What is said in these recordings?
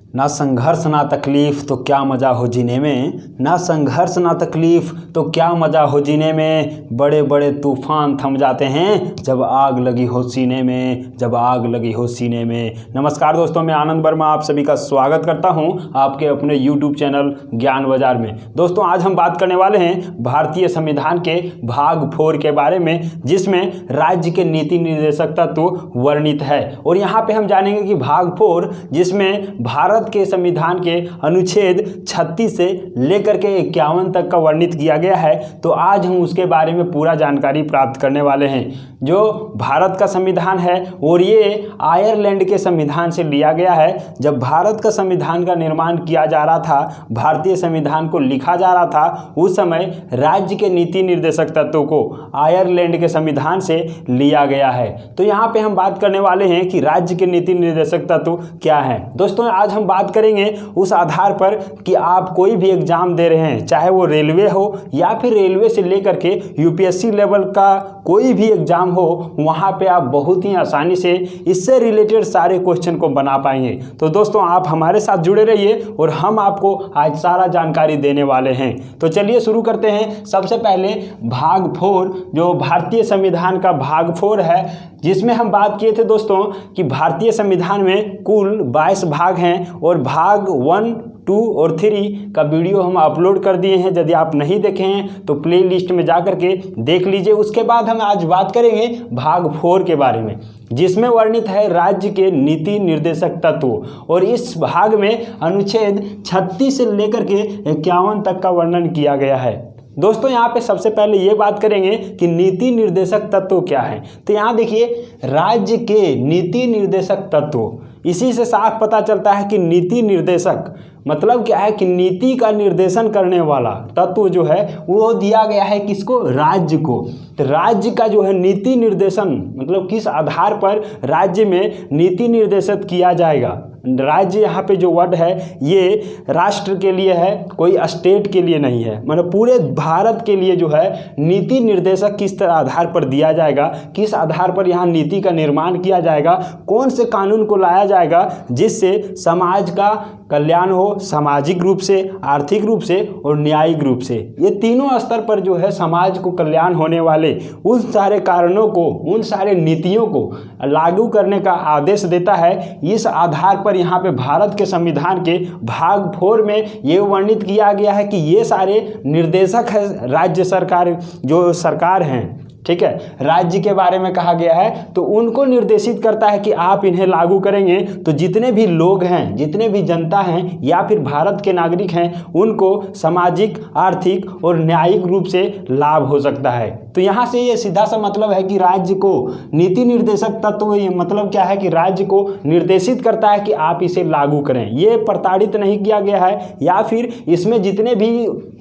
ना संघर्ष ना तकलीफ तो क्या मज़ा हो जीने में, ना संघर्ष ना तकलीफ तो क्या मज़ा हो जीने में। बड़े बड़े तूफान थम जाते हैं जब आग लगी हो सीने में, जब आग लगी हो सीने में। नमस्कार दोस्तों, मैं आनंद वर्मा आप सभी का स्वागत करता हूं आपके अपने YouTube चैनल ज्ञान बाजार में। दोस्तों, आज हम बात करने वाले हैं भारतीय संविधान के भाग 4 के बारे में, जिसमें राज्य के नीति निर्देशक तत्व वर्णित है। और यहाँ पे हम जानेंगे कि भाग 4 जिसमें भारत के संविधान के अनुच्छेद 36 से लेकर के 51 तक का वर्णित किया गया है। तो आज हम उसके बारे में पूरा जानकारी प्राप्त करने वाले हैं। जो भारत का संविधान है और ये आयरलैंड के संविधान से लिया गया है। जब भारत का संविधान का निर्माण किया जा रहा था, भारतीय संविधान को लिखा जा रहा था, उस समय राज्य के नीति निर्देशक तत्वों को आयरलैंड के संविधान से लिया गया है। तो यहाँ पे हम बात करने वाले हैं कि राज्य के नीति निर्देशक तत्व क्या है। दोस्तों, आज हम बात करेंगे उस आधार पर कि आप कोई भी एग्जाम दे रहे हैं, चाहे वो रेलवे हो या फिर रेलवे से लेकर के यूपीएससी लेवल का कोई भी एग्जाम हो, वहां पे आप बहुत ही आसानी से इससे रिलेटेड सारे क्वेश्चन को बना पाएंगे। तो दोस्तों, आप हमारे साथ जुड़े रहिए और हम आपको आज सारा जानकारी देने वाले हैं। तो चलिए शुरू करते हैं। सबसे पहले भाग 4 जो भारतीय संविधान का भाग 4 है, जिसमें हम बात किए थे दोस्तों कि भारतीय संविधान में कुल 22 भाग हैं और भाग 1, 2 और 3 का वीडियो हम अपलोड कर दिए हैं। यदि आप नहीं देखे हैं तो प्ले लिस्ट में जा करके देख लीजिए। उसके बाद हम आज बात करेंगे भाग 4 के बारे में, जिसमें वर्णित है राज्य के नीति निर्देशक तत्व। और इस भाग में अनुच्छेद 36 से लेकर के 51 तक का वर्णन किया गया है। दोस्तों, यहाँ पे सबसे पहले ये बात करेंगे कि नीति निर्देशक तत्व क्या है। तो यहाँ देखिए, राज्य के नीति निर्देशक तत्व, इसी से साफ पता चलता है कि नीति निर्देशक मतलब क्या है कि नीति का निर्देशन करने वाला तत्व जो है वो दिया गया है किसको, राज्य को। तो राज्य का जो है नीति निर्देशन मतलब किस आधार पर राज्य में नीति निर्देशित किया जाएगा। राज्य यहाँ पे जो वर्ड है ये राष्ट्र के लिए है, कोई स्टेट के लिए नहीं है। मतलब पूरे भारत के लिए जो है नीति निर्देशक किस आधार पर दिया जाएगा, किस आधार पर यहाँ नीति का निर्माण किया जाएगा, कौन से कानून को लाया जाएगा जिससे समाज का कल्याण हो, सामाजिक रूप से, आर्थिक रूप से और न्यायिक रूप से। ये तीनों स्तर पर जो है समाज को कल्याण होने वाले उन सारे कारणों को, उन सारे नीतियों को लागू करने का आदेश देता है। इस आधार पर यहाँ पे भारत के संविधान के भाग 4 में ये वर्णित किया गया है कि ये सारे निर्देशक है राज्य सरकार, जो सरकार हैं, ठीक है, राज्य के बारे में कहा गया है। तो उनको निर्देशित करता है कि आप इन्हें लागू करेंगे तो जितने भी लोग हैं, जितने भी जनता हैं या फिर भारत के नागरिक हैं, उनको सामाजिक, आर्थिक और न्यायिक रूप से लाभ हो सकता है। तो यहाँ से ये सीधा सा मतलब है कि राज्य को नीति निर्देशक तत्व ये मतलब क्या है कि राज्य को निर्देशित करता है कि आप इसे लागू करें। ये प्रताड़ित नहीं किया गया है या फिर इसमें जितने भी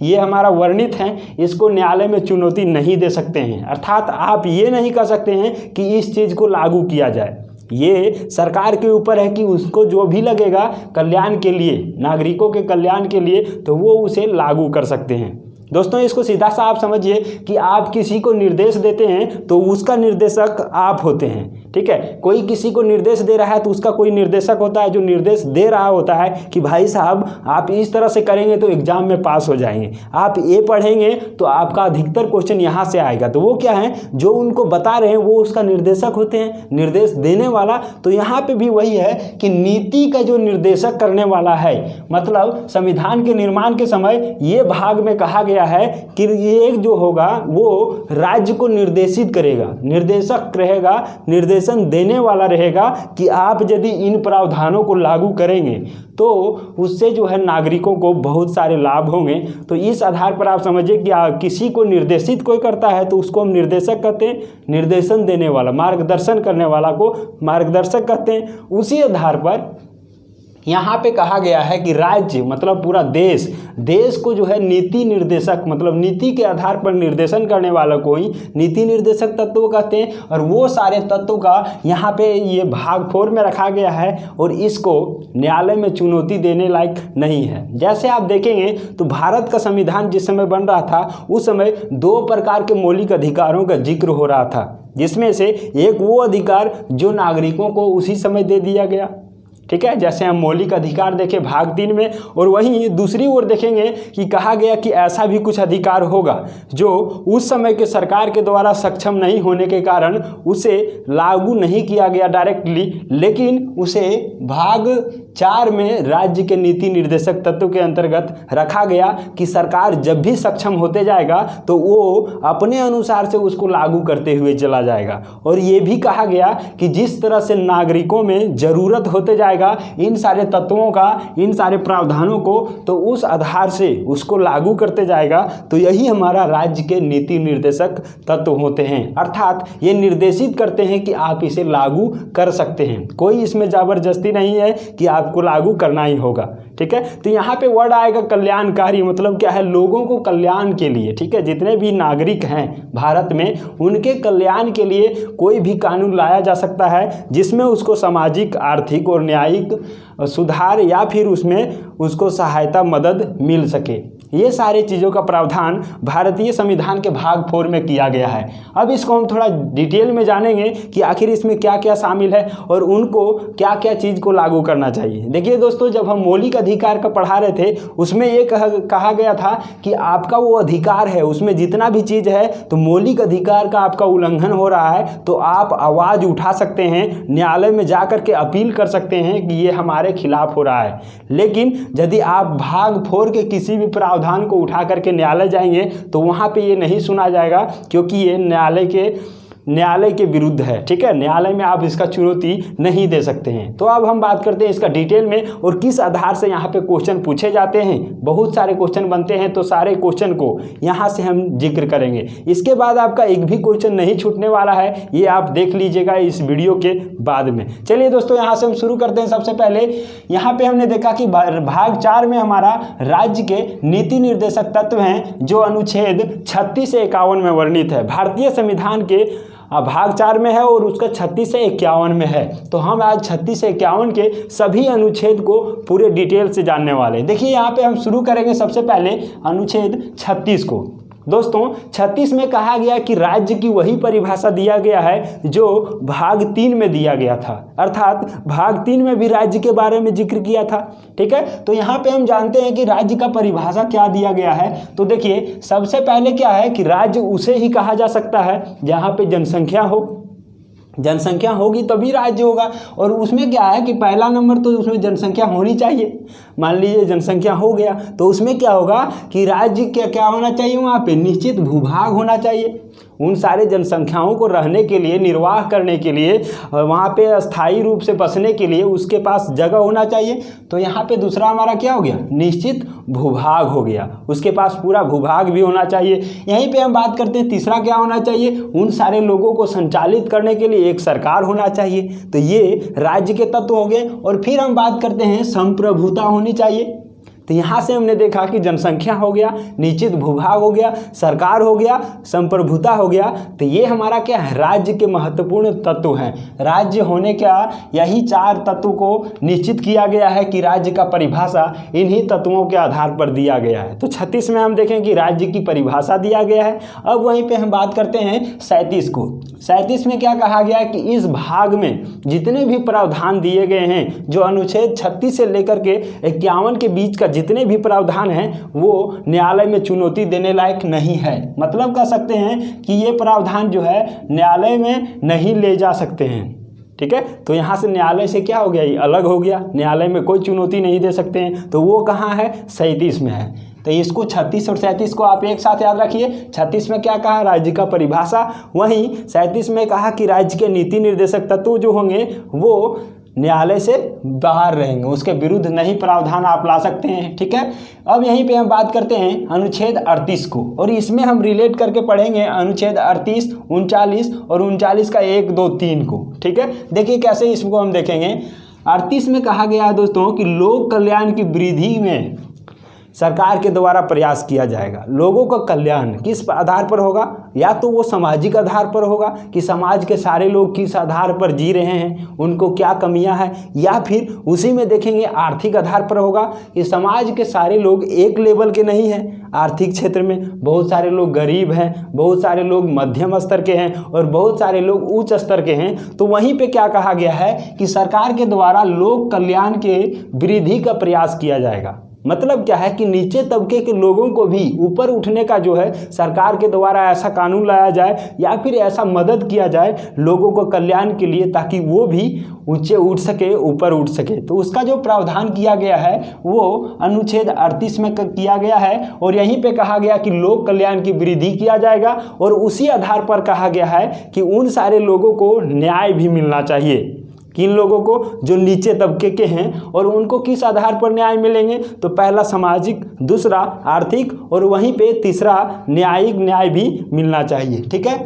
ये हमारा वर्णित हैं इसको न्यायालय में चुनौती नहीं दे सकते हैं। अर्थात आप ये नहीं कर सकते हैं कि इस चीज़ को लागू किया जाए। ये सरकार के ऊपर है कि उसको जो भी लगेगा कल्याण के लिए, नागरिकों के कल्याण के लिए, तो वो उसे लागू कर सकते हैं। दोस्तों, इसको सीधा सा आप समझिए कि आप किसी को निर्देश देते हैं तो उसका निर्देशक आप होते हैं, ठीक है। कोई किसी को निर्देश दे रहा है तो उसका कोई निर्देशक होता है जो निर्देश दे रहा होता है कि भाई साहब आप इस तरह से करेंगे तो एग्जाम में पास हो जाएंगे, आप ये पढ़ेंगे तो आपका अधिकतर क्वेश्चन यहाँ से आएगा। तो वो क्या है, जो उनको बता रहे हैं वो उसका निर्देशक होते हैं, निर्देश देने वाला। तो यहाँ पे भी वही है कि नीति का जो निर्देशक करने वाला है, मतलब संविधान के निर्माण के समय ये भाग में कहा गया है कि ये जो होगा वो राज्य को निर्देशित करेगा, निर्देशक रहेगा, निर्देशन देने वाला रहेगा कि आप यदि इन प्रावधानों को लागू करेंगे तो उससे जो है नागरिकों को बहुत सारे लाभ होंगे। तो इस आधार पर आप समझिए कि किसी को निर्देशित कोई करता है तो उसको हम निर्देशक कहते हैं, निर्देशन देने वाला, मार्गदर्शन करने वाला को मार्गदर्शक कहते हैं। उसी आधार पर यहाँ पे कहा गया है कि राज्य मतलब पूरा देश, देश को जो है नीति निर्देशक मतलब नीति के आधार पर निर्देशन करने वाला को ही नीति निर्देशक तत्व कहते हैं। और वो सारे तत्वों का यहाँ पे ये भाग 4 में रखा गया है और इसको न्यायालय में चुनौती देने लायक नहीं है। जैसे आप देखेंगे तो भारत का संविधान जिस समय बन रहा था उस समय 2 प्रकार के मौलिक अधिकारों का जिक्र हो रहा था, जिसमें से एक वो अधिकार जो नागरिकों को उसी समय दे दिया गया, ठीक है, जैसे हम मौलिक अधिकार देखें भाग 3 में, और वहीं दूसरी ओर देखेंगे कि कहा गया कि ऐसा भी कुछ अधिकार होगा जो उस समय के सरकार के द्वारा सक्षम नहीं होने के कारण उसे लागू नहीं किया गया डायरेक्टली, लेकिन उसे भाग 4 में राज्य के नीति निर्देशक तत्व के अंतर्गत रखा गया कि सरकार जब भी सक्षम होते जाएगा तो वो अपने अनुसार से उसको लागू करते हुए चला जाएगा। और ये भी कहा गया कि जिस तरह से नागरिकों में ज़रूरत होते जाएगा इन सारे तत्वों का, इन सारे प्रावधानों को, तो उस आधार से उसको लागू करते जाएगा। तो यही हमारा राज्य के नीति निर्देशक तत्व होते हैं, अर्थात ये निर्देशित करते हैं कि आप इसे लागू कर सकते हैं। कोई इसमें ज़बरदस्ती नहीं है कि आपको लागू करना ही होगा। ठीक है, तो यहाँ पे वर्ड आएगा कल्याणकारी, मतलब क्या है, लोगों को कल्याण के लिए। ठीक है, जितने भी नागरिक हैं भारत में उनके कल्याण के लिए कोई भी कानून लाया जा सकता है जिसमें उसको सामाजिक, आर्थिक और न्यायिक सुधार या फिर उसमें उसको सहायता, मदद मिल सके। ये सारी चीज़ों का प्रावधान भारतीय संविधान के भाग 4 में किया गया है। अब इसको हम थोड़ा डिटेल में जानेंगे कि आखिर इसमें क्या क्या शामिल है और उनको क्या क्या चीज़ को लागू करना चाहिए। देखिए दोस्तों, जब हम मौलिक अधिकार का पढ़ा रहे थे उसमें ये कहा गया था कि आपका वो अधिकार है, उसमें जितना भी चीज़ है, तो मौलिक अधिकार का आपका उल्लंघन हो रहा है तो आप आवाज़ उठा सकते हैं, न्यायालय में जा कर के अपील कर सकते हैं कि ये हमारे खिलाफ हो रहा है। लेकिन यदि आप भाग 4 के किसी भी प्रावधान को उठा करके न्यायालय जाएंगे तो वहाँ पे ये नहीं सुना जाएगा, क्योंकि ये न्यायालय के विरुद्ध है। ठीक है, न्यायालय में आप इसका चुनौती नहीं दे सकते हैं। तो अब हम बात करते हैं इसका डिटेल में और किस आधार से यहाँ पे क्वेश्चन पूछे जाते हैं। बहुत सारे क्वेश्चन बनते हैं, तो सारे क्वेश्चन को यहाँ से हम जिक्र करेंगे। इसके बाद आपका एक भी क्वेश्चन नहीं छूटने वाला है, ये आप देख लीजिएगा इस वीडियो के बाद में। चलिए दोस्तों, यहाँ से हम शुरू करते हैं। सबसे पहले यहाँ पे हमने देखा कि भाग 4 में हमारा राज्य के नीति निर्देशक तत्व हैं जो अनुच्छेद 36 से 51 में वर्णित है। भारतीय संविधान के भाग 4 में है और उसका 36 से 51 में है। तो हम आज 36 से 51 के सभी अनुच्छेद को पूरे डिटेल से जानने वाले हैं। देखिए यहाँ पे हम शुरू करेंगे सबसे पहले अनुच्छेद 36 को। दोस्तों 36 में कहा गया कि राज्य की वही परिभाषा दिया गया है जो भाग 3 में दिया गया था, अर्थात भाग 3 में भी राज्य के बारे में जिक्र किया था। ठीक है, तो यहाँ पे हम जानते हैं कि राज्य का परिभाषा क्या दिया गया है। तो देखिए सबसे पहले क्या है कि राज्य उसे ही कहा जा सकता है जहाँ पे जनसंख्या हो, जनसंख्या होगी तभी राज्य होगा। और उसमें क्या है कि पहला नंबर तो उसमें जनसंख्या होनी चाहिए। मान लीजिए जनसंख्या हो गया तो उसमें क्या होगा कि राज्य क्या होना चाहिए, वहाँ पे निश्चित भूभाग होना चाहिए। उन सारे जनसंख्याओं को रहने के लिए, निर्वाह करने के लिए, वहाँ पे अस्थायी रूप से बसने के लिए उसके पास जगह होना चाहिए। तो यहाँ पे दूसरा हमारा क्या हो गया, निश्चित भूभाग हो गया, उसके पास पूरा भूभाग भी होना चाहिए। यहीं पे हम बात करते हैं तीसरा क्या होना चाहिए, उन सारे लोगों को संचालित करने के लिए एक सरकार होना चाहिए। तो ये राज्य के तत्व हो गए। और फिर हम बात करते हैं संप्रभुता होनी चाहिए। तो यहाँ से हमने देखा कि जनसंख्या हो गया, निश्चित भूभाग हो गया, सरकार हो गया, संप्रभुता हो गया। तो ये हमारा क्या है, राज्य के महत्वपूर्ण तत्व हैं। राज्य होने का यही 4 तत्व को निश्चित किया गया है कि राज्य का परिभाषा इन्हीं तत्वों के आधार पर दिया गया है। तो 36 में हम देखें कि राज्य की परिभाषा दिया गया है। अब वहीं पे हम बात करते हैं 37 को। 37 में क्या कहा गया है कि इस भाग में जितने भी प्रावधान दिए गए हैं, जो अनुच्छेद 36 से लेकर के 51 के बीच का जितने भी प्रावधान हैं, वो न्यायालय में चुनौती देने लायक नहीं है। मतलब कह सकते हैं कि ये प्रावधान जो है न्यायालय में नहीं ले जा सकते हैं। ठीक है, तो यहाँ से न्यायालय से क्या हो गया, ये अलग हो गया, न्यायालय में कोई चुनौती नहीं दे सकते हैं। तो वो कहाँ है, 37 में है। तो इसको 36 और 37 को आप एक साथ याद रखिए। 36 में क्या कहा, राज्य का परिभाषा, वहीं 37 में कहा कि राज्य के नीति निर्देशक तत्व जो होंगे वो न्यायालय से बाहर रहेंगे, उसके विरुद्ध नहीं प्रावधान आप ला सकते हैं। ठीक है, अब यहीं पे हम बात करते हैं अनुच्छेद 38 को, और इसमें हम रिलेट करके पढ़ेंगे अनुच्छेद 38, 39 और 39 का 1, 2, 3 को। ठीक है, देखिए कैसे इसको हम देखेंगे। 38 में कहा गया है दोस्तों कि लोक कल्याण की वृद्धि में सरकार के द्वारा प्रयास किया जाएगा। लोगों का कल्याण किस आधार पर होगा? या तो वो सामाजिक आधार पर होगा कि समाज के सारे लोग किस आधार पर जी रहे हैं, उनको क्या कमियां हैं, या फिर उसी में देखेंगे आर्थिक आधार पर होगा कि समाज के सारे लोग एक लेवल के नहीं हैं। आर्थिक क्षेत्र में बहुत सारे लोग गरीब हैं, बहुत सारे लोग मध्यम स्तर के हैं और बहुत सारे लोग उच्च स्तर के हैं। तो वहीं पे क्या कहा गया है कि सरकार के द्वारा लोक कल्याण के वृद्धि का प्रयास किया जाएगा। मतलब क्या है कि नीचे तबके के लोगों को भी ऊपर उठने का जो है सरकार के द्वारा ऐसा कानून लाया जाए या फिर ऐसा मदद किया जाए लोगों को कल्याण के लिए, ताकि वो भी ऊंचे उठ सके, ऊपर उठ सके। तो उसका जो प्रावधान किया गया है वो अनुच्छेद 38 में किया गया है और यहीं पे कहा गया कि लोक कल्याण की वृद्धि किया जाएगा और उसी आधार पर कहा गया है कि उन सारे लोगों को न्याय भी मिलना चाहिए। किन लोगों को? जो नीचे तबके के हैं। और उनको किस आधार पर न्याय मिलेंगे? तो पहला सामाजिक, दूसरा आर्थिक और वहीं पे तीसरा न्यायिक न्याय भी मिलना चाहिए। ठीक है,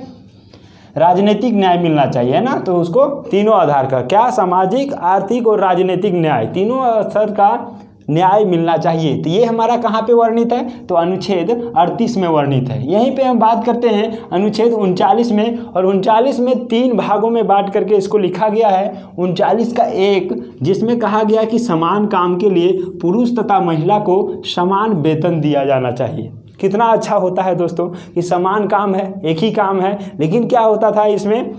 राजनीतिक न्याय मिलना चाहिए, है ना। तो उसको तीनों आधार का, क्या, सामाजिक, आर्थिक और राजनीतिक न्याय, तीनों स्तर का न्याय मिलना चाहिए। तो ये हमारा कहाँ पे वर्णित है? तो अनुच्छेद 38 में वर्णित है। यहीं पे हम बात करते हैं अनुच्छेद 39 में, और 39 में 3 भागों में बांट करके इसको लिखा गया है। 39 का 1 जिसमें कहा गया कि समान काम के लिए पुरुष तथा महिला को समान वेतन दिया जाना चाहिए। कितना अच्छा होता है दोस्तों कि समान काम है, एक ही काम है, लेकिन क्या होता था इसमें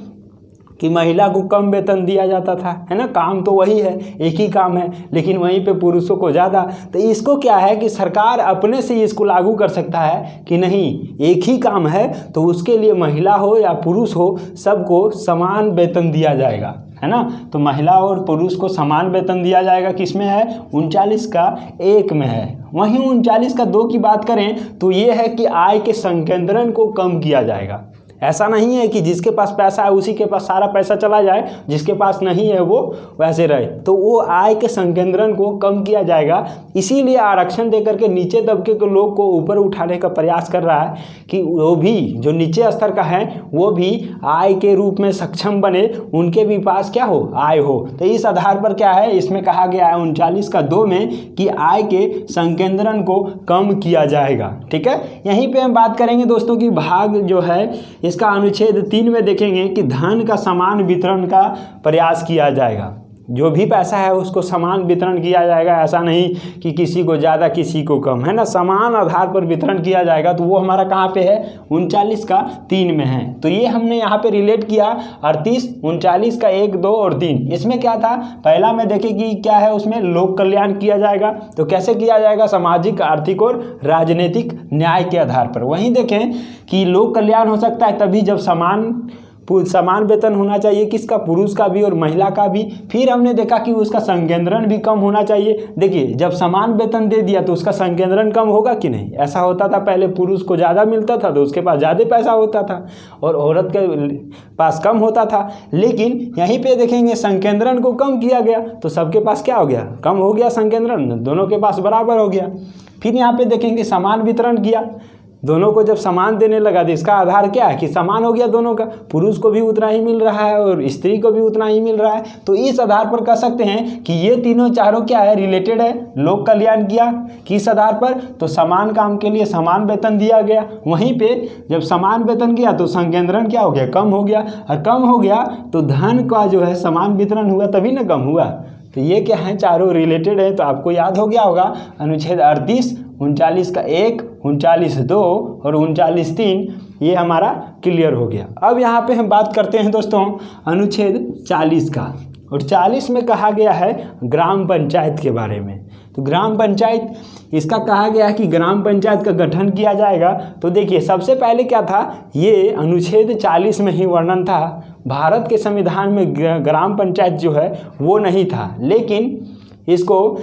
कि महिला को कम वेतन दिया जाता था, है ना। काम तो वही है, एक ही काम है, लेकिन वहीं पे पुरुषों को ज़्यादा। तो इसको क्या है कि सरकार अपने से इसको लागू कर सकता है कि नहीं, एक ही काम है तो उसके लिए महिला हो या पुरुष हो सबको समान वेतन दिया जाएगा, है ना। तो महिला और पुरुष को समान वेतन दिया जाएगा। किस में है? 39 का 1 में है। वहीं 39 का 2 की बात करें तो ये है कि आय के संकेंद्रण को कम किया जाएगा। ऐसा नहीं है कि जिसके पास पैसा है उसी के पास सारा पैसा चला जाए, जिसके पास नहीं है वो वैसे रहे। तो वो आय के संकेंद्रण को कम किया जाएगा। इसीलिए आरक्षण देकर के नीचे तबके के लोग को ऊपर उठाने का प्रयास कर रहा है कि वो भी जो नीचे स्तर का है वो भी आय के रूप में सक्षम बने, उनके भी पास क्या हो, आय हो। तो इस आधार पर क्या है, इसमें कहा गया है 39 का 2 में कि आय के संकेंद्रण को कम किया जाएगा। ठीक है, यहीं पे हम बात करेंगे दोस्तों की भाग जो है इसका अनुच्छेद 3 में देखेंगे कि धन का समान वितरण का प्रयास किया जाएगा। जो भी पैसा है उसको समान वितरण किया जाएगा। ऐसा नहीं कि किसी को ज़्यादा किसी को कम, है ना। समान आधार पर वितरण किया जाएगा। तो वो हमारा कहाँ पे है? 39 का 3 में है। तो ये हमने यहाँ पे रिलेट किया 38, 39 का 1, 2 और 3। इसमें क्या था? पहला में देखें कि क्या है, उसमें लोक कल्याण किया जाएगा। तो कैसे किया जाएगा? सामाजिक, आर्थिक और राजनीतिक न्याय के आधार पर। वहीं देखें कि लोक कल्याण हो सकता है तभी जब समान वेतन होना चाहिए, किसका? पुरुष का भी और महिला का भी। फिर हमने देखा कि उसका संकेंद्रण भी कम होना चाहिए। देखिए, जब समान वेतन दे दिया तो उसका संकेंद्रण कम होगा कि नहीं? ऐसा होता था पहले, पुरुष को ज़्यादा मिलता था तो उसके पास ज़्यादा पैसा होता था और औरत के पास कम होता था। लेकिन यहीं पे देखेंगे संकेंद्रण को कम किया गया तो सबके पास क्या हो गया? कम हो गया संकेंद्रण, दोनों के पास बराबर हो गया। फिर यहाँ पे देखेंगे समान वितरण किया, दोनों को जब समान देने लगा तो इसका आधार क्या है कि समान हो गया दोनों का, पुरुष को भी उतना ही मिल रहा है और स्त्री को भी उतना ही मिल रहा है। तो इस आधार पर कह सकते हैं कि ये तीनों चारों क्या है, रिलेटेड है। लोक कल्याण किया किस आधार पर? तो समान काम के लिए समान वेतन दिया गया। वहीं पे जब समान वेतन किया तो संकेंद्रण क्या हो गया? कम हो गया। और कम हो गया तो धन का जो है समान वितरण हुआ, तभी ना कम हुआ। तो ये क्या है, चारों रिलेटेड है। तो आपको याद हो गया होगा अनुच्छेद 38, 39 का 1, 39 2 और 39 3, ये हमारा क्लियर हो गया। अब यहाँ पे हम बात करते हैं दोस्तों अनुच्छेद 40 का। और 40 में कहा गया है ग्राम पंचायत के बारे में। तो ग्राम पंचायत, इसका कहा गया है कि ग्राम पंचायत का गठन किया जाएगा। तो देखिए, सबसे पहले क्या था, ये अनुच्छेद 40 में ही वर्णन था। भारत के संविधान में ग्राम पंचायत जो है वो नहीं था, लेकिन इसको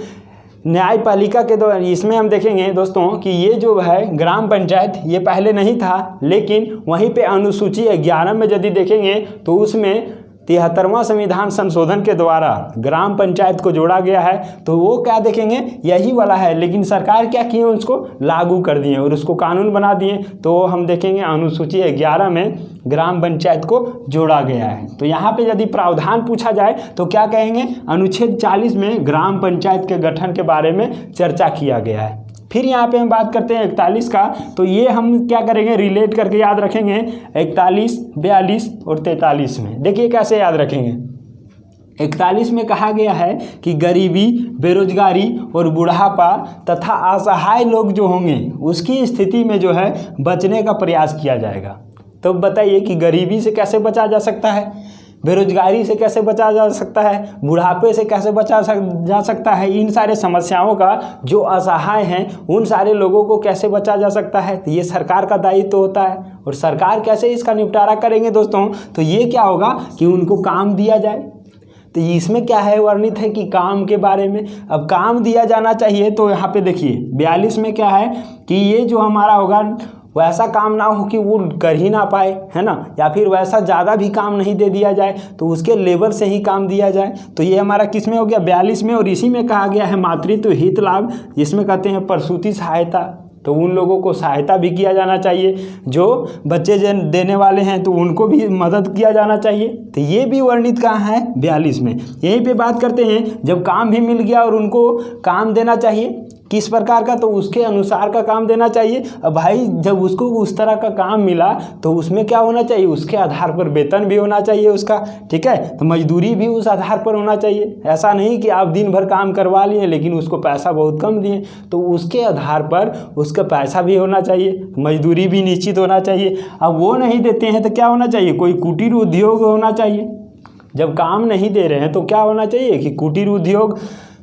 न्यायपालिका के द्वारा, इसमें हम देखेंगे दोस्तों कि ये जो है ग्राम पंचायत ये पहले नहीं था, लेकिन वहीं पे अनुसूची 11 में यदि देखेंगे तो उसमें 73वां संविधान संशोधन के द्वारा ग्राम पंचायत को जोड़ा गया है। तो वो क्या देखेंगे, यही वाला है, लेकिन सरकार क्या किए, उसको लागू कर दिए और उसको कानून बना दिए। तो हम देखेंगे अनुसूची 11 में ग्राम पंचायत को जोड़ा गया है। तो यहाँ पे यदि प्रावधान पूछा जाए तो क्या कहेंगे, अनुच्छेद 40 में ग्राम पंचायत के गठन के बारे में चर्चा किया गया है। फिर यहाँ पे हम बात करते हैं 41 का, तो ये हम क्या करेंगे, रिलेट करके याद रखेंगे 41, 42 और 43 में। देखिए कैसे याद रखेंगे। 41 में कहा गया है कि गरीबी, बेरोजगारी और बुढ़ापा तथा असहाय लोग जो होंगे उसकी स्थिति में जो है बचने का प्रयास किया जाएगा। तो बताइए कि गरीबी से कैसे बचा जा सकता है, बेरोजगारी से कैसे बचा जा सकता है, बुढ़ापे से कैसे बचा जा सकता है, इन सारे समस्याओं का जो असहाय हैं उन सारे लोगों को कैसे बचा जा सकता है। तो ये सरकार का दायित्व होता है। और सरकार कैसे इसका निपटारा करेंगे दोस्तों, तो ये क्या होगा कि उनको काम दिया जाए। तो इसमें क्या है, वर्णित है कि काम के बारे में। अब काम दिया जाना चाहिए, तो यहाँ पे देखिए 42 में क्या है कि ये जो हमारा होगा वैसा काम ना हो कि वो कर ही ना पाए, है ना, या फिर वैसा ज़्यादा भी काम नहीं दे दिया जाए, तो उसके लेवल से ही काम दिया जाए। तो ये हमारा किस में हो गया, 42 में। और इसी में कहा गया है मातृत्व हित लाभ, जिसमें कहते हैं प्रसूति सहायता। तो उन लोगों को सहायता भी किया जाना चाहिए, जो बच्चे देने वाले हैं तो उनको भी मदद किया जाना चाहिए। तो ये भी वर्णित कहाँ है, 42 में। यहीं पे बात करते हैं, जब काम भी मिल गया और उनको काम देना चाहिए किस प्रकार का, तो उसके अनुसार का काम देना चाहिए। अब भाई जब उसको उस तरह का काम मिला तो उसमें क्या होना चाहिए, उसके आधार पर वेतन भी होना चाहिए उसका, ठीक है। तो मजदूरी भी उस आधार पर होना चाहिए। ऐसा नहीं कि आप दिन भर काम करवा लिए लेकिन उसको पैसा बहुत कम दिए, तो उसके आधार पर उसका पैसा भी होना चाहिए, मजदूरी भी निश्चित होना चाहिए। अब वो नहीं देते हैं तो क्या होना चाहिए, कोई कुटीर उद्योग होना चाहिए। जब काम नहीं दे रहे हैं तो क्या होना चाहिए कि कुटीर उद्योग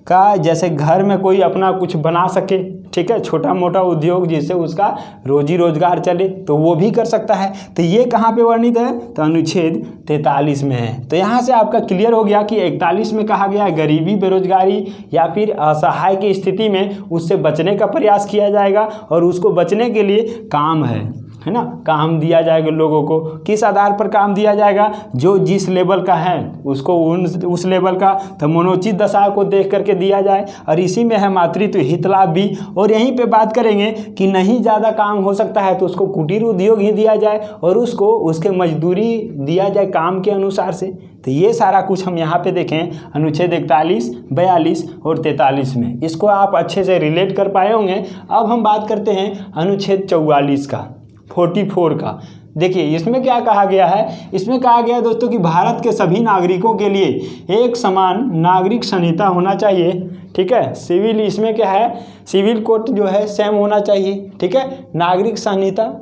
का, जैसे घर में कोई अपना कुछ बना सके, ठीक है, छोटा मोटा उद्योग जिससे उसका रोजी रोजगार चले, तो वो भी कर सकता है। तो ये कहाँ पे वर्णित है, तो अनुच्छेद 43 में है। तो यहाँ से आपका क्लियर हो गया कि 41 में कहा गया है गरीबी, बेरोजगारी या फिर असहाय की स्थिति में उससे बचने का प्रयास किया जाएगा, और उसको बचने के लिए काम है ना, काम दिया जाएगा लोगों को। किस आधार पर काम दिया जाएगा, जो जिस लेवल का है उसको उस लेवल का तो मनोचित दशा को देख करके दिया जाए। और इसी में है मातृत्व हित लाभ भी। और यहीं पे बात करेंगे कि नहीं ज़्यादा काम हो सकता है तो उसको कुटीर उद्योग ही दिया जाए और उसको उसके मजदूरी दिया जाए काम के अनुसार से। तो ये सारा कुछ हम यहाँ पे देखें अनुच्छेद 41, 42 और 43 में। इसको आप अच्छे से रिलेट कर पाए होंगे। अब हम बात करते हैं अनुच्छेद 44 का, 44 का। देखिए इसमें क्या कहा गया है, इसमें कहा गया है दोस्तों कि भारत के सभी नागरिकों के लिए एक समान नागरिक संहिता होना चाहिए, ठीक है। सिविल, इसमें क्या है, सिविल कोड जो है सेम होना चाहिए, ठीक है। नागरिक संहिता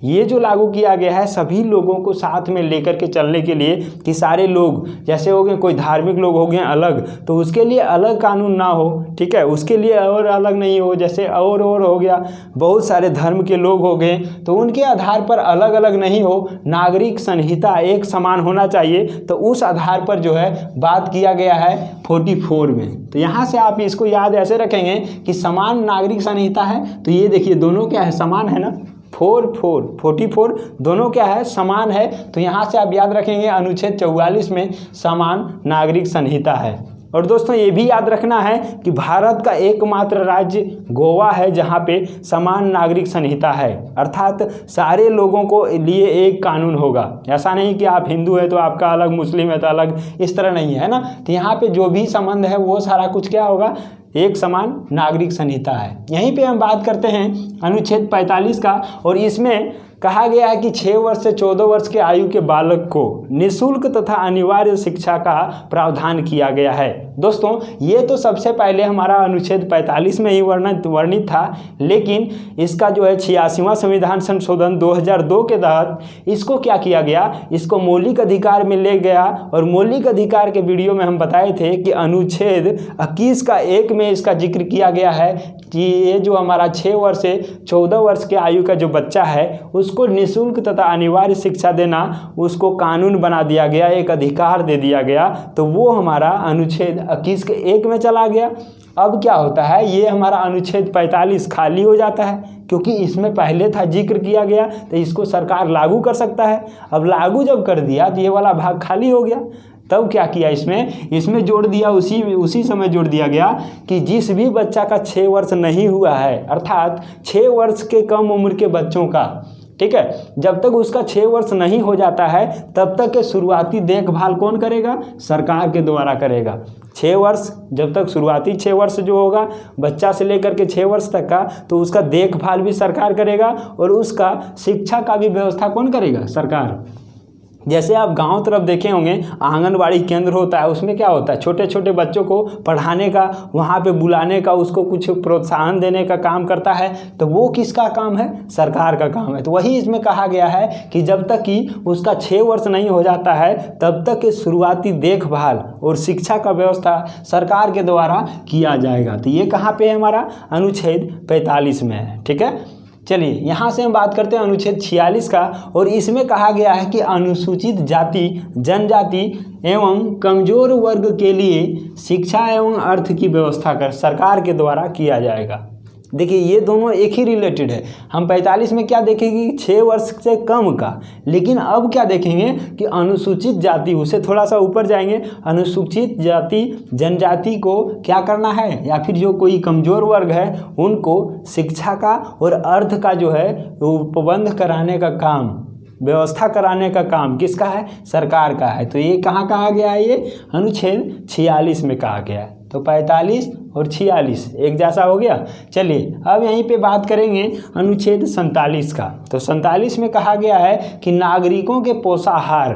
ये जो लागू किया गया है सभी लोगों को साथ में लेकर के चलने के लिए, कि सारे लोग जैसे हो गए, कोई धार्मिक लोग हो गए अलग, तो उसके लिए अलग कानून ना हो, ठीक है, उसके लिए और अलग नहीं हो। जैसे और हो गया, बहुत सारे धर्म के लोग हो गए तो उनके आधार पर अलग अलग नहीं हो, नागरिक संहिता एक समान होना चाहिए। तो उस आधार पर जो है बात किया गया है 44 में। तो यहाँ से आप इसको याद ऐसे रखेंगे कि समान नागरिक संहिता है, तो ये देखिए दोनों क्या है, समान है ना, 44 दोनों क्या है, समान है। तो यहाँ से आप याद रखेंगे अनुच्छेद 44 में समान नागरिक संहिता है। और दोस्तों ये भी याद रखना है कि भारत का एकमात्र राज्य गोवा है जहाँ पे समान नागरिक संहिता है, अर्थात सारे लोगों को लिए एक कानून होगा। ऐसा नहीं कि आप हिंदू है तो आपका अलग, मुस्लिम है तो अलग, इस तरह नहीं है ना। तो यहाँ पे जो भी संबंध है वो सारा कुछ क्या होगा, एक समान नागरिक संहिता है। यहीं पे हम बात करते हैं अनुच्छेद 45 का, और इसमें कहा गया है कि 6 वर्ष से 14 वर्ष के आयु के बालक को निःशुल्क तथा अनिवार्य शिक्षा का प्रावधान किया गया है। दोस्तों ये तो सबसे पहले हमारा अनुच्छेद 45 में ही वर्णित था, लेकिन इसका जो है 86वां संविधान संशोधन 2002 के तहत इसको क्या किया गया, इसको मौलिक अधिकार में ले गया। और मौलिक अधिकार के वीडियो में हम बताए थे कि अनुच्छेद 21 का 1 में इसका जिक्र किया गया है कि ये जो हमारा 6 वर्ष से 14 वर्ष के आयु का जो बच्चा है उसको निःशुल्क तथा अनिवार्य शिक्षा देना, उसको कानून बना दिया गया, एक अधिकार दे दिया गया। तो वो हमारा अनुच्छेद 21 के 1 में चला गया। अब क्या होता है, ये हमारा अनुच्छेद 45 खाली हो जाता है, क्योंकि इसमें पहले था जिक्र किया गया, तो इसको सरकार लागू कर सकता है। अब लागू जब कर दिया तो ये वाला भाग खाली हो गया। तब क्या किया, इसमें जोड़ दिया, उसी समय जोड़ दिया गया कि जिस भी बच्चा का 6 वर्ष नहीं हुआ है, अर्थात 6 वर्ष के कम उम्र के बच्चों का ठीक है। जब तक उसका 6 वर्ष नहीं हो जाता है तब तक के शुरुआती देखभाल कौन करेगा? सरकार के द्वारा करेगा। 6 वर्ष, जब तक शुरुआती 6 वर्ष जो होगा बच्चा से लेकर के 6 वर्ष तक का, तो उसका देखभाल भी सरकार करेगा और उसका शिक्षा का भी व्यवस्था कौन करेगा? सरकार। जैसे आप गांव तरफ देखे होंगे आंगनबाड़ी केंद्र होता है, उसमें क्या होता है? छोटे छोटे बच्चों को पढ़ाने का, वहाँ पे बुलाने का, उसको कुछ प्रोत्साहन देने का काम करता है। तो वो किसका काम है? सरकार का काम है। तो वही इसमें कहा गया है कि जब तक कि उसका 6 वर्ष नहीं हो जाता है तब तक के शुरुआती देखभाल और शिक्षा का व्यवस्था सरकार के द्वारा किया जाएगा। तो ये कहाँ पे है? हमारा अनुच्छेद 45 में है। ठीक है, चलिए यहाँ से हम बात करते हैं अनुच्छेद 46 का, और इसमें कहा गया है कि अनुसूचित जाति, जनजाति एवं कमजोर वर्ग के लिए शिक्षा एवं अर्थ की व्यवस्था कर सरकार के द्वारा किया जाएगा। देखिए ये दोनों एक ही रिलेटेड है। हम 45 में क्या देखेंगे? 6 वर्ष से कम का, लेकिन अब क्या देखेंगे कि अनुसूचित जाति, उसे थोड़ा सा ऊपर जाएंगे, अनुसूचित जाति जनजाति को क्या करना है, या फिर जो कोई कमज़ोर वर्ग है उनको शिक्षा का और अर्थ का जो है उपबंध कराने का काम, व्यवस्था कराने का काम किसका है? सरकार का है। तो ये कहाँ कहा गया है? ये अनुच्छेद 46 में कहा गया है। तो 45 और 46 एक जैसा हो गया। चलिए अब यहीं पे बात करेंगे अनुच्छेद 47 का। तो 47 में कहा गया है कि नागरिकों के पोषाहार,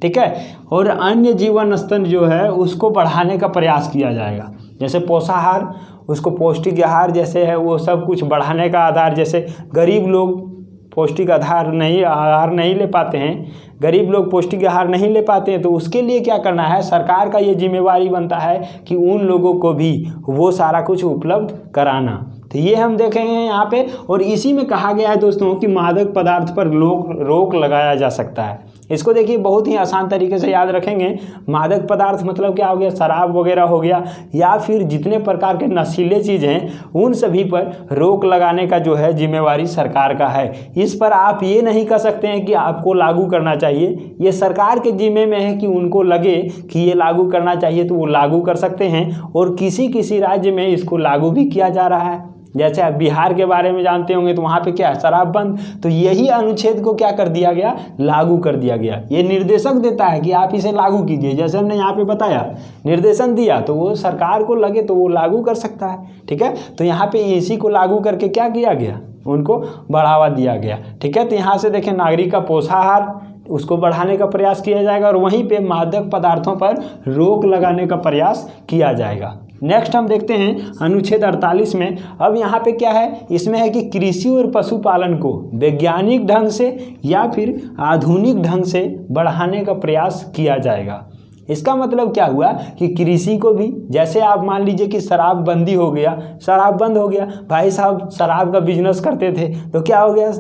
ठीक है, और अन्य जीवन स्तर जो है उसको बढ़ाने का प्रयास किया जाएगा। जैसे पोषाहार, उसको पौष्टिक आहार जैसे है वो सब कुछ बढ़ाने का आधार, जैसे गरीब लोग पौष्टिक आहार नहीं ले पाते हैं, गरीब लोग पौष्टिक आहार नहीं ले पाते हैं, तो उसके लिए क्या करना है? सरकार का ये जिम्मेवारी बनता है कि उन लोगों को भी वो सारा कुछ उपलब्ध कराना। तो ये हम देखेंगे यहाँ पे। और इसी में कहा गया है दोस्तों कि मादक पदार्थ पर रोक लगाया जा सकता है। इसको देखिए बहुत ही आसान तरीके से याद रखेंगे। मादक पदार्थ मतलब क्या हो गया? शराब वगैरह हो गया, या फिर जितने प्रकार के नशीले चीज़ हैं उन सभी पर रोक लगाने का जो है जिम्मेवारी सरकार का है। इस पर आप ये नहीं कह सकते हैं कि आपको लागू करना चाहिए, ये सरकार के जिम्मे में है कि उनको लगे कि ये लागू करना चाहिए तो वो लागू कर सकते हैं। और किसी किसी राज्य में इसको लागू भी किया जा रहा है। जैसे आप बिहार के बारे में जानते होंगे तो वहाँ पे क्या है? शराब बंद। तो यही अनुच्छेद को क्या कर दिया गया? लागू कर दिया गया। ये निर्देशक देता है कि आप इसे लागू कीजिए, जैसे हमने यहाँ पे बताया, निर्देशन दिया तो वो सरकार को लगे तो वो लागू कर सकता है। ठीक है, तो यहाँ पे इसी को लागू करके क्या किया गया? उनको बढ़ावा दिया गया। ठीक है, तो यहाँ से देखें नागरिक का पोषाहार, उसको बढ़ाने का प्रयास किया जाएगा, और वहीं पे मादक पदार्थों पर रोक लगाने का प्रयास किया जाएगा। नेक्स्ट हम देखते हैं अनुच्छेद 48 में। अब यहाँ पे क्या है? इसमें है कि कृषि और पशुपालन को वैज्ञानिक ढंग से या फिर आधुनिक ढंग से बढ़ाने का प्रयास किया जाएगा। इसका मतलब क्या हुआ कि कृषि को भी, जैसे आप मान लीजिए कि शराब बंदी हो गया, शराब बंद हो गया, भाई साहब शराब का बिजनेस करते थे तो क्या हो गया?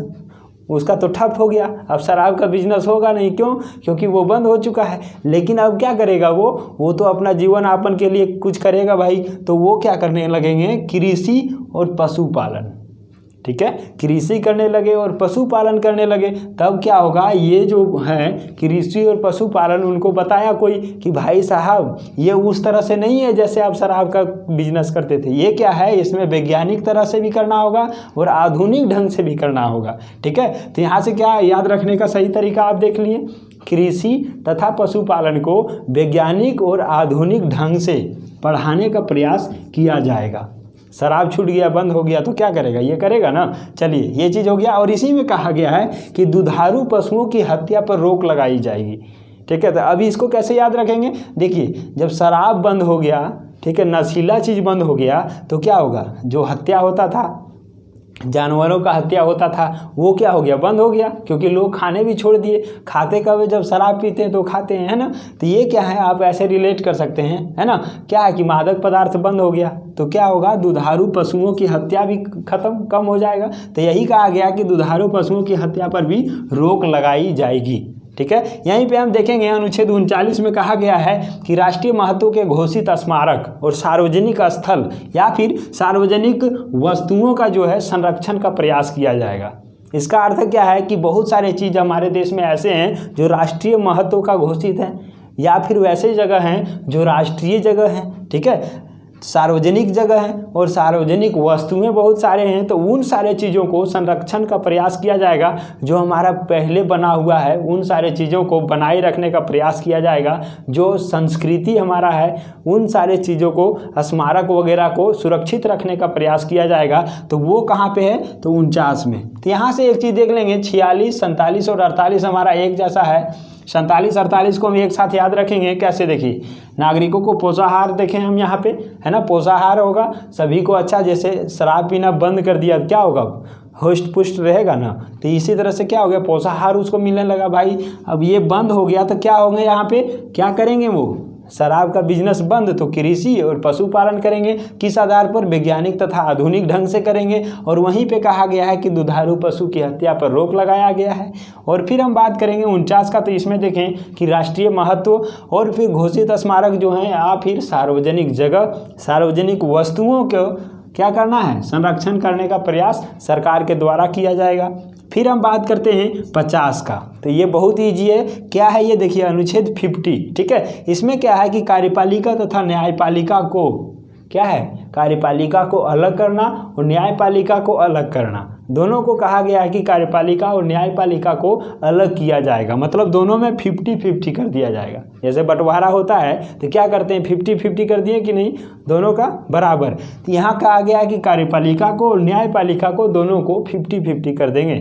उसका तो ठप हो गया, अब शराब का बिजनेस होगा नहीं। क्यों? क्योंकि वो बंद हो चुका है। लेकिन अब क्या करेगा वो तो अपना जीवन यापन के लिए कुछ करेगा भाई, तो वो क्या करने लगेंगे? कृषि और पशुपालन। ठीक है, कृषि करने लगे और पशुपालन करने लगे। तब क्या होगा? ये जो है कृषि और पशुपालन, उनको बताया कोई कि भाई साहब ये उस तरह से नहीं है जैसे आप शराब का बिजनेस करते थे, ये क्या है, इसमें वैज्ञानिक तरह से भी करना होगा और आधुनिक ढंग से भी करना होगा। ठीक है, तो यहाँ से क्या याद रखने का सही तरीका आप देख लिए, कृषि तथा पशुपालन को वैज्ञानिक और आधुनिक ढंग से बढ़ाने का प्रयास किया जाएगा। शराब छूट गया, बंद हो गया, तो क्या करेगा? ये करेगा ना। चलिए ये चीज़ हो गया। और इसी में कहा गया है कि दुधारू पशुओं की हत्या पर रोक लगाई जाएगी। ठीक है, तो अभी इसको कैसे याद रखेंगे? देखिए जब शराब बंद हो गया, ठीक है, नशीला चीज़ बंद हो गया, तो क्या होगा? जो हत्या होता था, जानवरों का हत्या होता था, वो क्या हो गया? बंद हो गया, क्योंकि लोग खाने भी छोड़ दिए। खाते कब? जब शराब पीते हैं तो खाते हैं, है ना। तो ये क्या है, आप ऐसे रिलेट कर सकते हैं, है ना। क्या है कि मादक पदार्थ बंद हो गया तो क्या होगा? दुधारू पशुओं की हत्या भी कम हो जाएगा। तो यही कहा गया कि दुधारू पशुओं की हत्या पर भी रोक लगाई जाएगी। ठीक है, यहीं पे हम देखेंगे अनुच्छेद 39 में कहा गया है कि राष्ट्रीय महत्व के घोषित स्मारक और सार्वजनिक स्थल या फिर सार्वजनिक वस्तुओं का जो है संरक्षण का प्रयास किया जाएगा। इसका अर्थ क्या है कि बहुत सारे चीज़ हमारे देश में ऐसे हैं जो राष्ट्रीय महत्व का घोषित हैं, या फिर वैसे जगह हैं जो राष्ट्रीय जगह हैं। ठीक है, सार्वजनिक जगह है और सार्वजनिक वस्तुएं बहुत सारे हैं, तो उन सारे चीज़ों को संरक्षण का प्रयास किया जाएगा। जो हमारा पहले बना हुआ है उन सारे चीज़ों को बनाए रखने का प्रयास किया जाएगा। जो संस्कृति हमारा है उन सारे चीज़ों को, स्मारक वगैरह को सुरक्षित रखने का प्रयास किया जाएगा। तो वो कहाँ पे है? तो 49 में। तो यहाँ से एक चीज़ देख लेंगे, 46, 47 और 48 हमारा एक जैसा है। 47, 48 को हम एक साथ याद रखेंगे। कैसे? देखिए, नागरिकों को पोषाहार देखें हम यहाँ पे, है ना, पोषाहार होगा सभी को अच्छा। जैसे शराब पीना बंद कर दिया क्या होगा? होस्ट पुष्ट रहेगा ना। तो इसी तरह से क्या हो गया? पोषाहार उसको मिलने लगा भाई। अब ये बंद हो गया तो क्या होंगे यहाँ पे? क्या करेंगे वो? शराब का बिजनेस बंद, तो कृषि और पशुपालन करेंगे। किस आधार पर? वैज्ञानिक तथा आधुनिक ढंग से करेंगे। और वहीं पे कहा गया है कि दुधारू पशु की हत्या पर रोक लगाया गया है। और फिर हम बात करेंगे 49 का, तो इसमें देखें कि राष्ट्रीय महत्व और फिर घोषित स्मारक जो हैं, या फिर सार्वजनिक जगह, सार्वजनिक वस्तुओं को क्या करना है? संरक्षण करने का प्रयास सरकार के द्वारा किया जाएगा। फिर हम बात करते हैं 50 का, तो ये बहुत ईजी है। क्या है ये? देखिए, अनुच्छेद 50, ठीक है। इसमें क्या है कि कार्यपालिका तथा न्यायपालिका को क्या है? कार्यपालिका को अलग करना और न्यायपालिका को अलग करना। दोनों को कहा गया है कि कार्यपालिका और न्यायपालिका को अलग किया जाएगा। मतलब दोनों में 50-50 कर दिया जाएगा। जैसे बंटवारा होता है तो क्या करते हैं? 50-50 कर दिए कि नहीं, दोनों का बराबर। तो यहाँ कहा गया है कि कार्यपालिका को और न्यायपालिका को दोनों को 50-50 कर देंगे,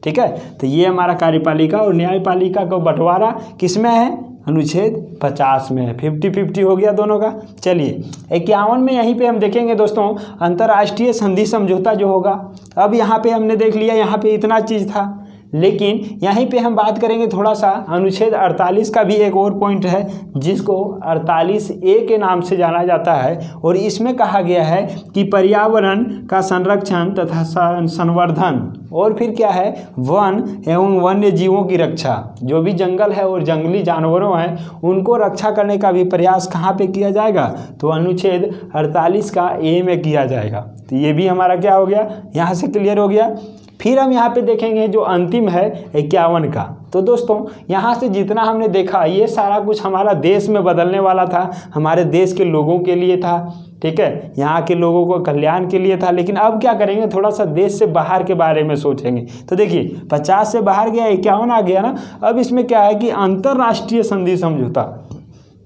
ठीक है। तो ये हमारा कार्यपालिका और न्यायपालिका का बंटवारा किस में है? अनुच्छेद 50 में है। 50-50 हो गया दोनों का। चलिए 51 में यहीं पे हम देखेंगे दोस्तों, अंतर्राष्ट्रीय संधि समझौता जो होगा। अब यहाँ पे हमने देख लिया, यहाँ पे इतना चीज़ था, लेकिन यहीं पे हम बात करेंगे थोड़ा सा अनुच्छेद 48 का भी एक और पॉइंट है, जिसको 48A के नाम से जाना जाता है। और इसमें कहा गया है कि पर्यावरण का संरक्षण तथा संवर्धन, और फिर क्या है? वन एवं वन्य जीवों की रक्षा। जो भी जंगल है और जंगली जानवरों हैं उनको रक्षा करने का भी प्रयास कहाँ पे किया जाएगा? तो अनुच्छेद 48 का A में किया जाएगा। तो ये भी हमारा क्या हो गया? यहाँ से क्लियर हो गया। फिर हम यहाँ पे देखेंगे जो अंतिम है 51 का। तो दोस्तों यहाँ से जितना हमने देखा ये सारा कुछ हमारा देश में बदलने वाला था, हमारे देश के लोगों के लिए था, ठीक है, यहाँ के लोगों को कल्याण के लिए था। लेकिन अब क्या करेंगे? थोड़ा सा देश से बाहर के बारे में सोचेंगे। तो देखिए 50 से बाहर गया, 51 आ गया ना। अब इसमें क्या है कि अंतर्राष्ट्रीय संधि समझौता,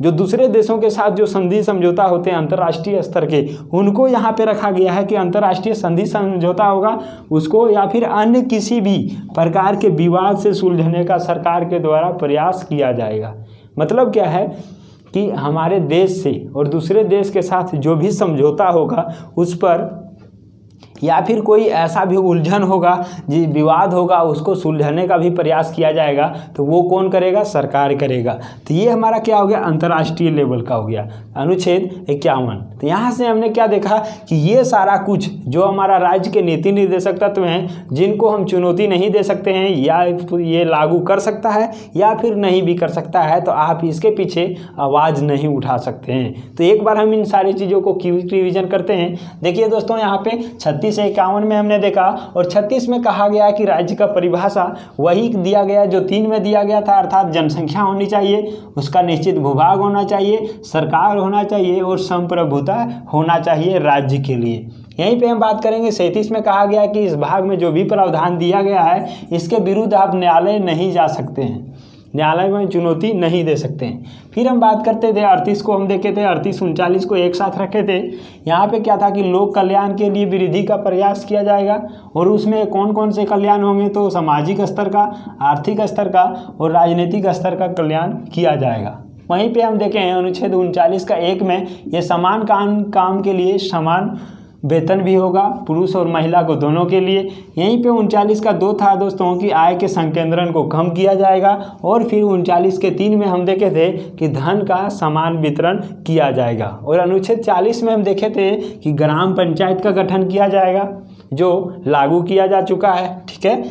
जो दूसरे देशों के साथ जो संधि समझौता होते हैं अंतर्राष्ट्रीय स्तर के, उनको यहाँ पे रखा गया है कि अंतर्राष्ट्रीय संधि समझौता होगा उसको, या फिर अन्य किसी भी प्रकार के विवाद से सुलझने का सरकार के द्वारा प्रयास किया जाएगा। मतलब क्या है कि हमारे देश से और दूसरे देश के साथ जो भी समझौता होगा उस पर, या फिर कोई ऐसा भी उलझन होगा, जी विवाद होगा, उसको सुलझाने का भी प्रयास किया जाएगा। तो वो कौन करेगा? सरकार करेगा। तो ये हमारा क्या हो गया? अंतर्राष्ट्रीय लेवल का हो गया अनुच्छेद 51। तो यहाँ से हमने क्या देखा कि ये सारा कुछ जो हमारा राज्य के नीति निर्देशक तत्व हैं, जिनको हम चुनौती नहीं दे सकते हैं, या ये लागू कर सकता है या फिर नहीं भी कर सकता है, तो आप इसके पीछे आवाज़ नहीं उठा सकते हैं। तो एक बार हम इन सारी चीज़ों को क्विक रिविजन करते हैं। देखिए दोस्तों, यहाँ पे 36 से 51 में हमने देखा, और 36 में कहा गया कि राज्य का परिभाषा वही दिया गया जो 3 में दिया गया था, अर्थात जनसंख्या होनी चाहिए, उसका निश्चित भूभाग होना चाहिए, सरकार होना चाहिए और संप्रभुता होना चाहिए राज्य के लिए। यहीं पे हम बात करेंगे 37 में कहा गया कि इस भाग में जो भी प्रावधान दिया गया है इसके विरुद्ध आप न्यायालय नहीं जा सकते हैं, न्यायालय में चुनौती नहीं दे सकते हैं। फिर हम बात करते थे 38 को, हम देखे थे 38, 39 को एक साथ रखे थे। यहाँ पे क्या था कि लोक कल्याण के लिए वृद्धि का प्रयास किया जाएगा, और उसमें कौन कौन से कल्याण होंगे? तो सामाजिक स्तर का, आर्थिक स्तर का और राजनीतिक स्तर का कल्याण किया जाएगा। वहीं पे हम देखें अनुच्छेद 39 का 1 में ये समान काम के लिए समान वेतन भी होगा, पुरुष और महिला को दोनों के लिए। यहीं पे 39 का 2 था दोस्तों कि आय के संकेंद्रण को कम किया जाएगा, और फिर 39 के 3 में हम देखे थे कि धन का समान वितरण किया जाएगा। और अनुच्छेद 40 में हम देखे थे कि ग्राम पंचायत का गठन किया जाएगा, जो लागू किया जा चुका है, ठीक है।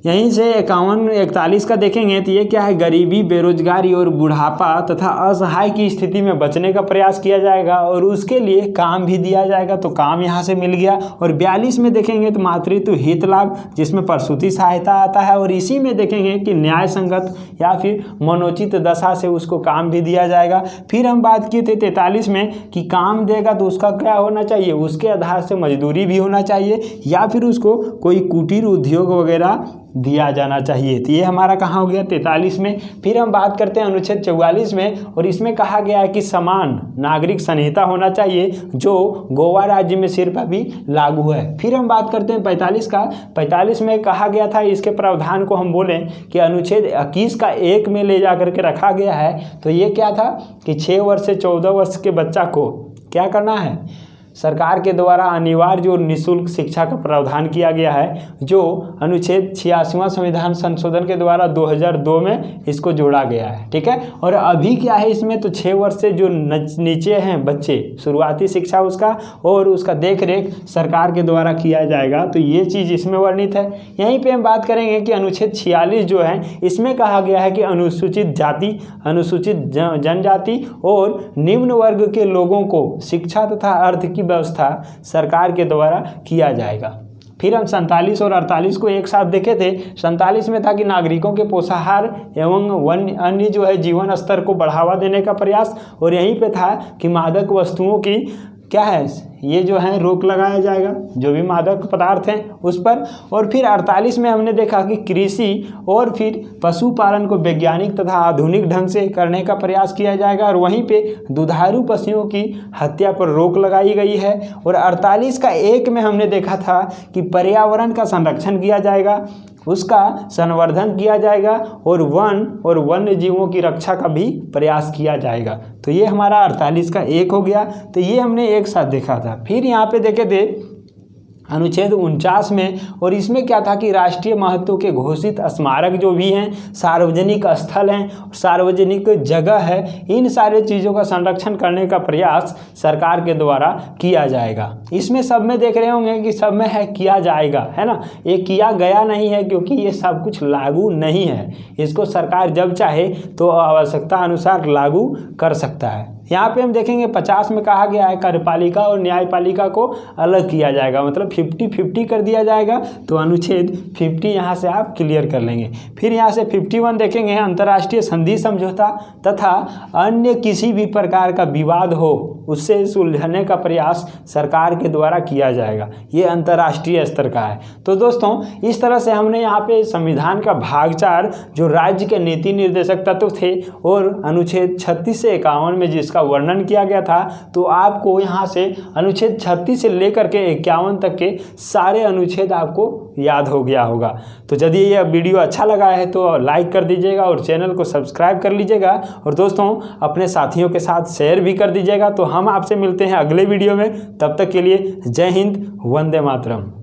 यहीं से 51-41 का देखेंगे तो ये क्या है, गरीबी, बेरोजगारी और बुढ़ापा तथा असहाय की स्थिति में बचने का प्रयास किया जाएगा और उसके लिए काम भी दिया जाएगा, तो काम यहाँ से मिल गया। और 42 में देखेंगे तो मातृत्व हित लाभ, जिसमें प्रसूति सहायता आता है, और इसी में देखेंगे कि न्याय संगत या फिर मनोचित दशा से उसको काम भी दिया जाएगा। फिर हम बात किए थे 43 में कि काम देगा तो उसका क्या होना चाहिए, उसके आधार से मजदूरी भी होना चाहिए या फिर उसको कोई कुटीर उद्योग वगैरह दिया जाना चाहिए। तो ये हमारा कहाँ हो गया, 43 में। फिर हम बात करते हैं अनुच्छेद 44 में, और इसमें कहा गया है कि समान नागरिक संहिता होना चाहिए जो गोवा राज्य में सिर्फ अभी लागू है। फिर हम बात करते हैं 45 का। 45 में कहा गया था, इसके प्रावधान को हम बोलें कि अनुच्छेद 21 का 1 में ले जा करके रखा गया है। तो ये क्या था कि 6 वर्ष से 14 वर्ष के बच्चा को क्या करना है, सरकार के द्वारा अनिवार्य और निःशुल्क शिक्षा का प्रावधान किया गया है, जो अनुच्छेद 86वां संविधान संशोधन के द्वारा 2002 में इसको जोड़ा गया है। ठीक है, और अभी क्या है इसमें, तो 6 वर्ष से जो नीचे हैं बच्चे, शुरुआती शिक्षा उसका और उसका देख रेख सरकार के द्वारा किया जाएगा। तो ये चीज़ इसमें वर्णित है। यहीं पे हम बात करेंगे कि अनुच्छेद 46 जो है, इसमें कहा गया है कि अनुसूचित जाति, अनुसूचित जनजाति और निम्न वर्ग के लोगों को शिक्षा तथा अर्थ की व्यवस्था सरकार के द्वारा किया जाएगा। फिर हम 47 और 48 को एक साथ देखे थे। 47 में था कि नागरिकों के पोषाहार एवं अन्य जो है जीवन स्तर को बढ़ावा देने का प्रयास, और यहीं पे था कि मादक वस्तुओं की क्या है, ये जो है रोक लगाया जाएगा, जो भी मादक पदार्थ हैं उस पर। और फिर 48 में हमने देखा कि कृषि और फिर पशुपालन को वैज्ञानिक तथा आधुनिक ढंग से करने का प्रयास किया जाएगा, और वहीं पे दुधारू पशुओं की हत्या पर रोक लगाई गई है। और 48 का 1 में हमने देखा था कि पर्यावरण का संरक्षण किया जाएगा, उसका संवर्धन किया जाएगा और वन्य जीवों की रक्षा का भी प्रयास किया जाएगा। तो ये हमारा 48 का 1 हो गया। तो ये हमने एक साथ देखा था। फिर यहाँ पे देखे थे अनुच्छेद 49 में, और इसमें क्या था कि राष्ट्रीय महत्व के घोषित स्मारक जो भी हैं, सार्वजनिक स्थल हैं, सार्वजनिक जगह है, इन सारे चीज़ों का संरक्षण करने का प्रयास सरकार के द्वारा किया जाएगा। इसमें सब में देख रहे होंगे कि सब में है किया जाएगा, है ना, ये किया गया नहीं है क्योंकि ये सब कुछ लागू नहीं है। इसको सरकार जब चाहे तो आवश्यकता अनुसार लागू कर सकता है। यहाँ पे हम देखेंगे 50 में कहा गया है कार्यपालिका और न्यायपालिका को अलग किया जाएगा, मतलब 50-50 कर दिया जाएगा। तो अनुच्छेद 50 यहाँ से आप क्लियर कर लेंगे। फिर यहाँ से 51 देखेंगे, अंतर्राष्ट्रीय संधि समझौता तथा अन्य किसी भी प्रकार का विवाद हो उससे सुलझाने का प्रयास सरकार के द्वारा किया जाएगा। ये अंतर्राष्ट्रीय स्तर का है। तो दोस्तों इस तरह से हमने यहाँ पे संविधान का भाग 4 जो राज्य के नीति निर्देशक तत्व थे और अनुच्छेद 36 से 51 में जिसका वर्णन किया गया था, तो आपको यहाँ से अनुच्छेद 36 से लेकर के 51 तक के सारे अनुच्छेद आपको याद हो गया होगा। तो यदि ये वीडियो अच्छा लगा है तो लाइक कर दीजिएगा और चैनल को सब्सक्राइब कर लीजिएगा, और दोस्तों अपने साथियों के साथ शेयर भी कर दीजिएगा। तो हम आपसे मिलते हैं अगले वीडियो में, तब तक के लिए जय हिंद, वंदे मातरम।